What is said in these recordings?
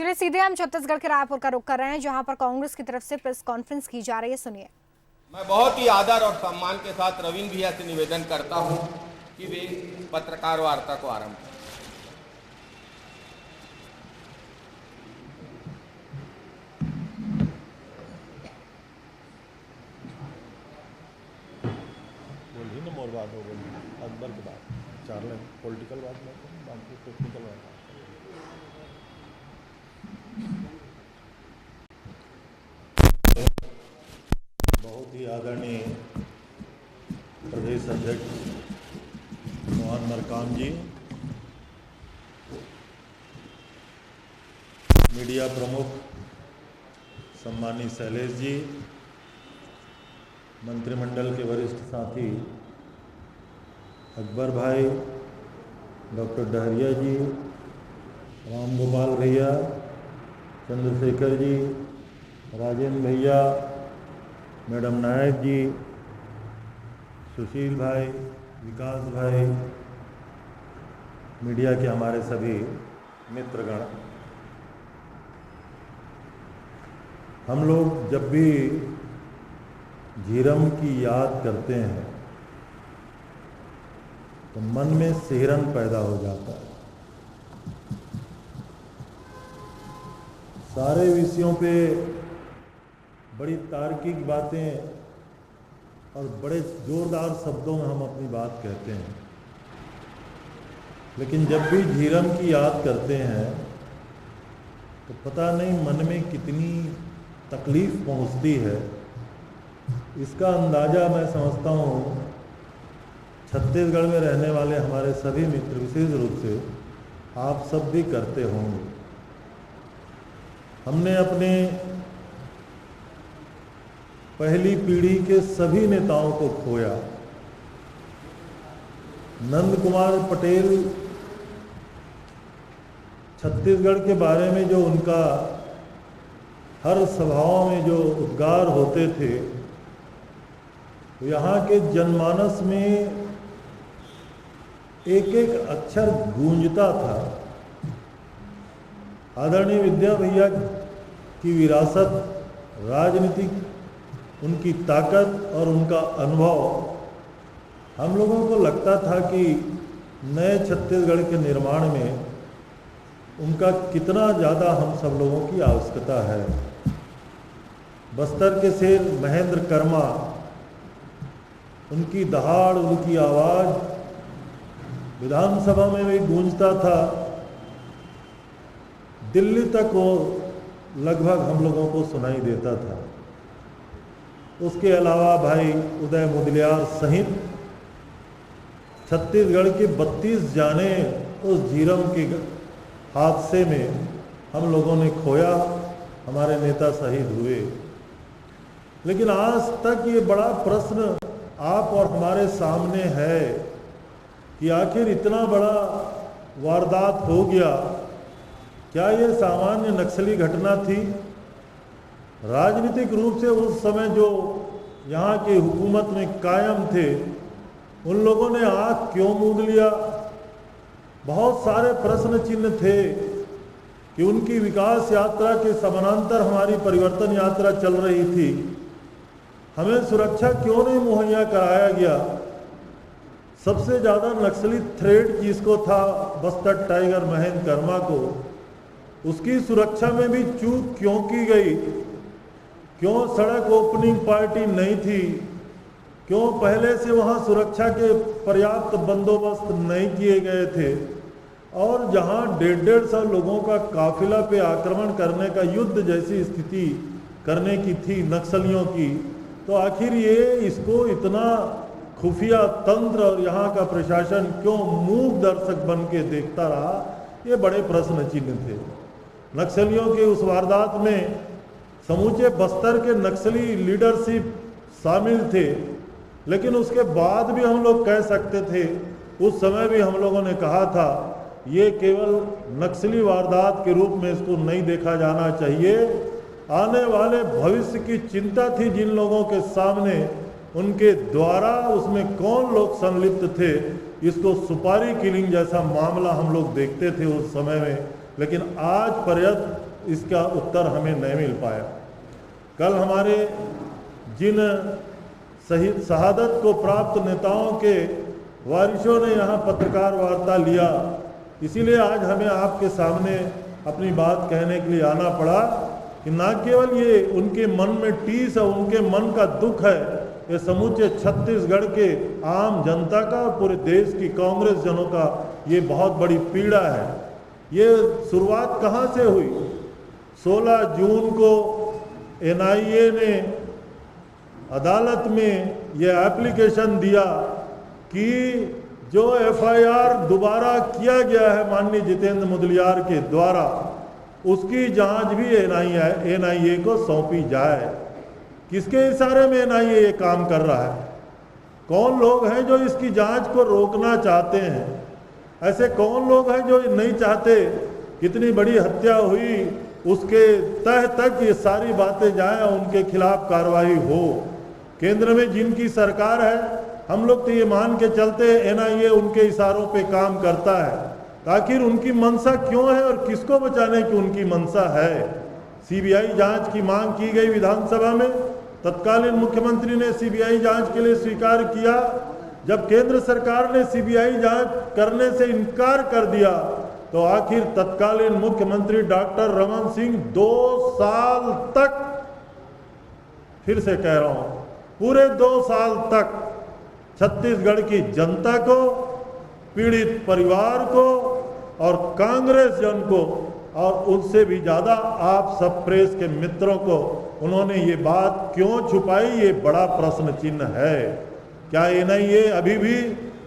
चलिए सीधे हम छत्तीसगढ़ के रायपुर का रुख कर रहे हैं, जहां पर कांग्रेस की तरफ से प्रेस कॉन्फ्रेंस की जा रही है। सुनिए। मैं बहुत ही आदर और सम्मान के साथ रविंद्र भैया से निवेदन करता हूं कि वे पत्रकार वार्ता को आरंभ करें। बोलिए ना, मोर बात हो गई अकबर की बात, 4 लाइन पॉलिटिकल बात ना करें, बाकी टेक्निकल बात। बहुत ही आदरणीय प्रदेश अध्यक्ष मोहन मरकाम जी, मीडिया प्रमुख सम्मानीय शैलेश जी, मंत्रिमंडल के वरिष्ठ साथी अकबर भाई, डॉक्टर डहरिया जी, राम गोपाल भैया, चंद्रशेखर जी, राजेंद्र भैया, मैडम नायक जी, सुशील भाई, विकास भाई, मीडिया के हमारे सभी मित्रगण, हम लोग जब भी झीरम की याद करते हैं तो मन में सिहरन पैदा हो जाता है। सारे विषयों पे बड़ी तार्किक बातें और बड़े जोरदार शब्दों में हम अपनी बात कहते हैं, लेकिन जब भी झीरम की याद करते हैं तो पता नहीं मन में कितनी तकलीफ पहुंचती है। इसका अंदाज़ा मैं समझता हूँ छत्तीसगढ़ में रहने वाले हमारे सभी मित्र विशेष रूप से आप सब भी करते होंगे। हमने अपने पहली पीढ़ी के सभी नेताओं को खोया। नंद कुमार पटेल, छत्तीसगढ़ के बारे में जो उनका हर सभाओं में जो उद्गार होते थे, यहाँ के जनमानस में एक एक अक्षर गूंजता था। आदरणीय विद्या भैया की विरासत, राजनीतिक उनकी ताकत और उनका अनुभव, हम लोगों को लगता था कि नए छत्तीसगढ़ के निर्माण में उनका कितना ज़्यादा हम सब लोगों की आवश्यकता है। बस्तर के शेर महेंद्र कर्मा, उनकी दहाड़, उनकी आवाज़ विधानसभा में भी गूंजता था, दिल्ली तक वो लगभग हम लोगों को सुनाई देता था। उसके अलावा भाई उदय मुदलियार सहित छत्तीसगढ़ के 32 जाने उस झीरम के हादसे में हम लोगों ने खोया, हमारे नेता शहीद हुए। लेकिन आज तक ये बड़ा प्रश्न आप और हमारे सामने है कि आखिर इतना बड़ा वारदात हो गया, क्या ये सामान्य नक्सली घटना थी? राजनीतिक रूप से उस समय जो यहाँ के हुकूमत में कायम थे, उन लोगों ने आँख क्यों मूंद लिया? बहुत सारे प्रश्न चिन्ह थे कि उनकी विकास यात्रा के समानांतर हमारी परिवर्तन यात्रा चल रही थी, हमें सुरक्षा क्यों नहीं मुहैया कराया गया? सबसे ज़्यादा नक्सली थ्रेट जिसको था बस्तर टाइगर महेंद्र कर्मा को, उसकी सुरक्षा में भी चूक क्यों की गई? क्यों सड़क ओपनिंग पार्टी नहीं थी? क्यों पहले से वहाँ सुरक्षा के पर्याप्त बंदोबस्त नहीं किए गए थे? और जहाँ 150 लोगों का काफिला पे आक्रमण करने का, युद्ध जैसी स्थिति करने की थी नक्सलियों की, तो आखिर ये इसको इतना खुफिया तंत्र और यहाँ का प्रशासन क्यों मूक दर्शक बन के देखता रहा? ये बड़े प्रश्न चिन्ह थे। नक्सलियों के उस वारदात में समूचे बस्तर के नक्सली लीडरशिप शामिल थे, लेकिन उसके बाद भी हम लोग कह सकते थे, उस समय भी हम लोगों ने कहा था, ये केवल नक्सली वारदात के रूप में इसको नहीं देखा जाना चाहिए। आने वाले भविष्य की चिंता थी जिन लोगों के सामने, उनके द्वारा उसमें कौन लोग संलिप्त थे, इसको सुपारी किलिंग जैसा मामला हम लोग देखते थे उस समय में। लेकिन आज पर्यंत इसका उत्तर हमें नहीं मिल पाया। कल हमारे जिन शहीद शहादत को प्राप्त नेताओं के वारिसों ने यहाँ पत्रकार वार्ता लिया, इसीलिए आज हमें आपके सामने अपनी बात कहने के लिए आना पड़ा कि ना केवल ये उनके मन में टीस और उनके मन का दुख है, ये समूचे छत्तीसगढ़ के आम जनता का और पूरे देश की कांग्रेस जनों का ये बहुत बड़ी पीड़ा है। ये शुरुआत कहाँ से हुई? 16 जून को एनआईए ने अदालत में ये एप्लीकेशन दिया कि जो एफआईआर दोबारा किया गया है माननीय जितेंद्र मुदलियार के द्वारा, उसकी जांच भी एनआईए को सौंपी जाए। किसके इशारे में एनआईए ये काम कर रहा है? कौन लोग हैं जो इसकी जांच को रोकना चाहते हैं? ऐसे कौन लोग हैं जो नहीं चाहते कितनी बड़ी हत्या हुई उसके तह तक ये सारी बातें जाएं, उनके खिलाफ कार्रवाई हो। केंद्र में जिनकी सरकार है, हम लोग तो ये मान के चलते एनआईए उनके इशारों पे काम करता है। आखिर उनकी मंशा क्यों है और किसको बचाने की उनकी मंशा है? सीबीआई जांच की मांग की गई विधानसभा में, तत्कालीन मुख्यमंत्री ने सीबीआई जांच के लिए स्वीकार किया। जब केंद्र सरकार ने सीबीआई जांच करने से इनकार कर दिया तो आखिर तत्कालीन मुख्यमंत्री डॉक्टर रमन सिंह 2 साल तक, फिर से कह रहा हूं, पूरे 2 साल तक छत्तीसगढ़ की जनता को, पीड़ित परिवार को और कांग्रेस जन को और उनसे भी ज़्यादा आप सब प्रेस के मित्रों को उन्होंने ये बात क्यों छुपाई? ये बड़ा प्रश्न चिन्ह है। क्या एनआईए अभी भी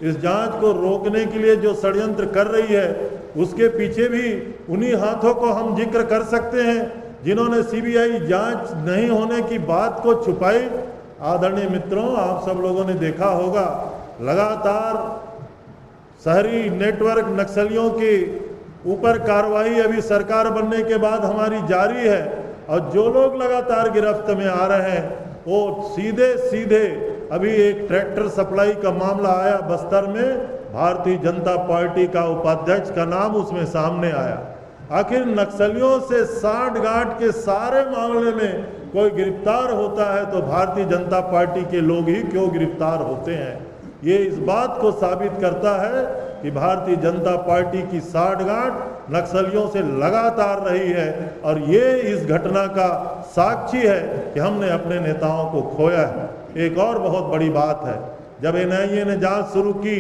इस जांच को रोकने के लिए जो षड्यंत्र कर रही है, उसके पीछे भी उन्हीं हाथों को हम जिक्र कर सकते हैं जिन्होंने सीबीआई जांच नहीं होने की बात को छुपाई? आदरणीय मित्रों, आप सब लोगों ने देखा होगा, लगातार शहरी नेटवर्क नक्सलियों के ऊपर कार्रवाई अभी सरकार बनने के बाद हमारी जारी है और जो लोग लगातार गिरफ्त में आ रहे हैं वो सीधे सीधे, अभी एक ट्रैक्टर सप्लाई का मामला आया बस्तर में, भारतीय जनता पार्टी का उपाध्यक्ष का नाम उसमें सामने आया। आखिर नक्सलियों से साठ-गांठ के सारे मामले में कोई गिरफ्तार होता है तो भारतीय जनता पार्टी के लोग ही क्यों गिरफ्तार होते हैं? ये इस बात को साबित करता है कि भारतीय जनता पार्टी की साठ-गांठ नक्सलियों से लगातार रही है और ये इस घटना का साक्षी है कि हमने अपने नेताओं को खोया है। एक और बहुत बड़ी बात है, जब एनआईए ने जांच शुरू की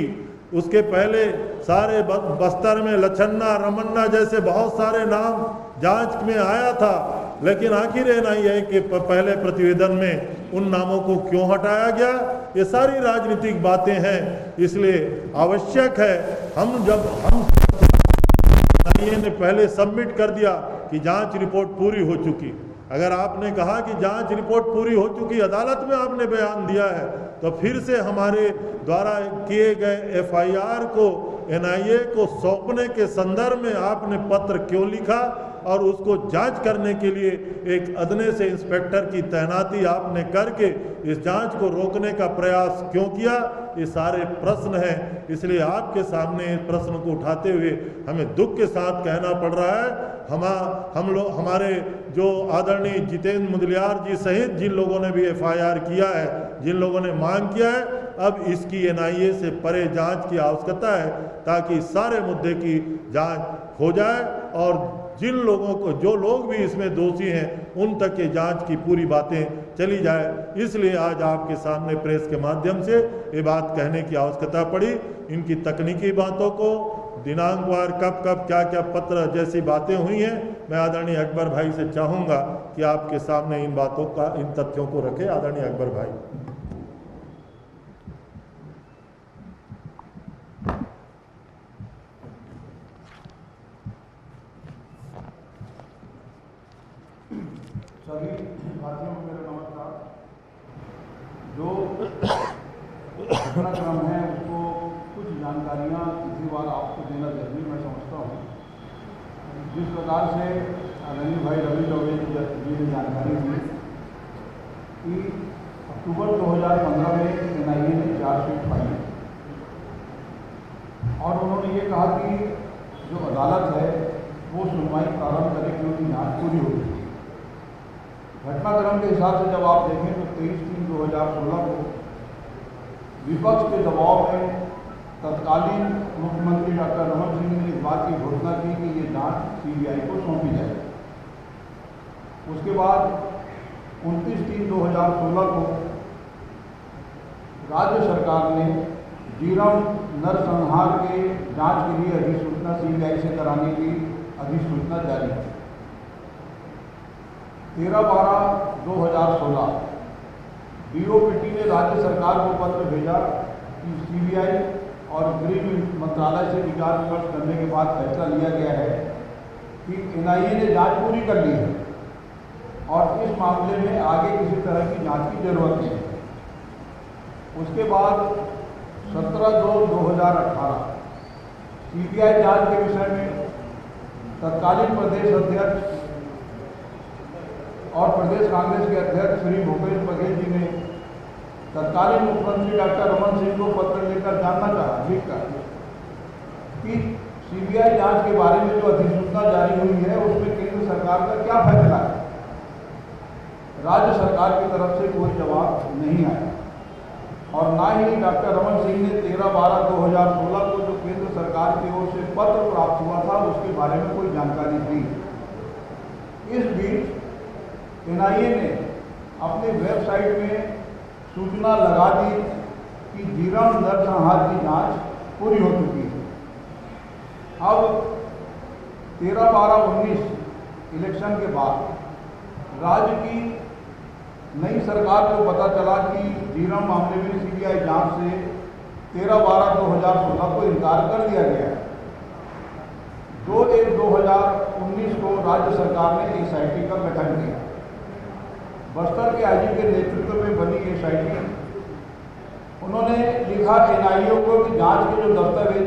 उसके पहले सारे बस्तर में लछन्ना, रमन्ना जैसे बहुत सारे नाम जांच में आया था, लेकिन आखिर एनआईए के पहले प्रतिवेदन में उन नामों को क्यों हटाया गया? ये सारी राजनीतिक बातें हैं। इसलिए आवश्यक है हम एनआईए ने पहले सबमिट कर दिया कि जांच रिपोर्ट पूरी हो चुकी। अगर आपने कहा कि जांच रिपोर्ट पूरी हो चुकी, अदालत में आपने बयान दिया है, तो फिर से हमारे द्वारा किए गए एफआईआर को एनआईए को सौंपने के संदर्भ में आपने पत्र क्यों लिखा और उसको जांच करने के लिए एक अदने से इंस्पेक्टर की तैनाती आपने करके इस जांच को रोकने का प्रयास क्यों किया? ये सारे प्रश्न हैं। इसलिए आपके सामने इस प्रश्न को उठाते हुए हमें दुख के साथ कहना पड़ रहा है, हम लोग, हमारे जो आदरणीय जितेंद्र मुदलियार जी सहित जिन लोगों ने भी एफआईआर किया है, जिन लोगों ने मांग किया है, अब इसकी एनआईए से परे जांच की आवश्यकता है ताकि सारे मुद्दे की जांच हो जाए और जिन लोगों को, जो लोग भी इसमें दोषी हैं, उन तक के जांच की पूरी बातें चली जाए। इसलिए आज आपके सामने प्रेस के माध्यम से ये बात कहने की आवश्यकता पड़ी। इनकी तकनीकी बातों को, दिनांकवार कब कब क्या क्या पत्र जैसी बातें हुई हैं, मैं आदरणीय अकबर भाई से चाहूँगा कि आपके सामने इन बातों का, इन तथ्यों को रखें। आदरणीय अकबर भाई। सभी साथियों को मेरा नमस्कार। जो घटनाक्रम है उसको कुछ जानकारियाँ इसी बार आपको देना जरूरी मैं समझता हूँ। जिस प्रकार से आदरणीय भाई रवि चौबे जी ने जानकारी दी कि अक्टूबर 2015 में एनआईए ने चार्जशीट फाइल और उन्होंने ये कहा कि जो अदालत है वो सुनवाई प्रारंभ करे कि उनकी जाँच पूरी हो गई। घटनाक्रम के हिसाब से जब आप देखें तो 23/3/2016 को विपक्ष के दबाव में तत्कालीन मुख्यमंत्री डॉक्टर रमन सिंह ने इस बात की घोषणा की कि ये जांच सीबीआई को सौंपी जाए। उसके बाद 29/3/2016 को राज्य सरकार ने जीरम नरसंहार के जांच के लिए अधिसूचना सीबीआई से कराने की अधिसूचना जारी की। 13/12/2016 डीओपीटी ने राज्य सरकार को पत्र भेजा कि सीबीआई और गृह मंत्रालय से विचार विमर्श करने के बाद फैसला लिया गया है कि एनआईए ने जांच पूरी कर ली है और इस मामले में आगे किसी तरह की जांच की जरूरत नहीं है। उसके बाद 17/2/2018 सीबीआई जांच के विषय में तत्कालीन प्रदेश अध्यक्ष और प्रदेश कांग्रेस के अध्यक्ष श्री भूपेश बघेल जी ने तत्कालीन मुख्यमंत्री डॉक्टर रमन सिंह को पत्र लेकर जानना चाहा लिखकर कि सीबीआई जांच के बारे में जो अधिसूचना जारी हुई है उसमें केंद्र सरकार का क्या फैसला है। राज्य सरकार की तरफ से कोई जवाब नहीं आया और ना ही डॉक्टर रमन सिंह ने 13/12/2016 को जो केंद्र सरकार की ओर से पत्र प्राप्त हुआ था उसके बारे में कोई जानकारी दी। इस बीच एनआईए ने अपनी वेबसाइट में सूचना लगा दी कि जीरम नरसंहार की जांच पूरी हो चुकी है। अब 13/12/19 इलेक्शन के बाद राज्य की नई सरकार को पता चला कि जीरम मामले में सीबीआई जांच से 13/12/2016 को इनकार कर दिया गया है। 2/1/2019 को राज्य सरकार ने एसआईटी का गठन किया। बस्तर के आईजी के नेतृत्व में बनी एसआईटी उन्होंने लिखा एनआईए को कि जांच के जो दस्तावेज